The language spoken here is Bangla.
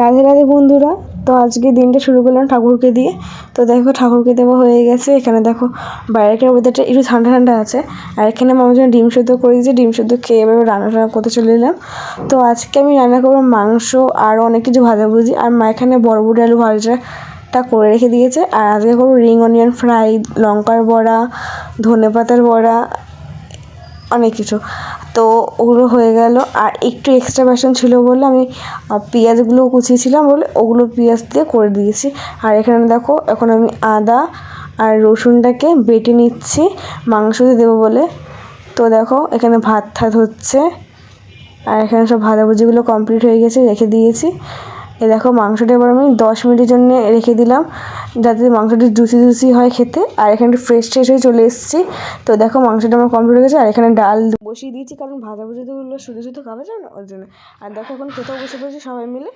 রাধে রাধে বন্ধুরা। তো আজকে দিনটা শুরু করলাম ঠাকুরকে দিয়ে। তো দেখো ঠাকুরকে দেওয়া হয়ে গেছে। এখানে দেখো বাইরের ওয়েদারটা একটু ঠান্ডা ঠান্ডা আছে। আর এখানে মামার জন্য ডিম সেদ্ধ করে দিয়েছি। ডিম সেদ্ধ খেয়ে এবার রান্না টান্না করতে চলে এলাম। তো আজকে আমি রান্না করবো মাংস আর অনেক কিছু ভাজাভুজি। আর মা এখানে বড়বড়ি আলু ভাজাটা করে রেখে দিয়েছে। আর আজকে করবো রিং অনিয়ন ফ্রাই, লঙ্কার বড়া, ধনেপাতার বড়া, অনেক কিছু। তো ওগুলো হয়ে গেল। আর একটু এক্সট্রা বাসন ছিল বলে আমি পেঁয়াজগুলো কুচিয়েছিলাম বলে ওগুলো পেঁয়াজ দিয়ে করে দিয়েছি। আর এখানে দেখো এখন আমি আদা আর রসুনটাকে বেটে নিচ্ছি মাংসতে দেবো বলে। তো দেখো এখানে ভাত ঠাত হচ্ছে। আর এখানে সব ভাজাভুজিগুলো কমপ্লিট হয়ে গেছে, রেখে দিয়েছি। দেখো মাংসটা এবার আমি 10 মিনিটের জন্য রেখে দিলাম যাতে মাংসটা জুসি জুসি হয় খেতে। আর এখানে ফ্রেশ হয়ে চলে এসেছি। তো দেখো মাংসটা আমার কমপ্লিট হয়ে গেছে। আর এখানে ডাল বসিয়ে দিয়েছি, কারণ ভাজাভুজিগুলো শুধু শুধু খাওয়া যাবে না, ওর জন্য। আর দেখো এখন কোথাও বসে পড়েছি সবাই মিলে।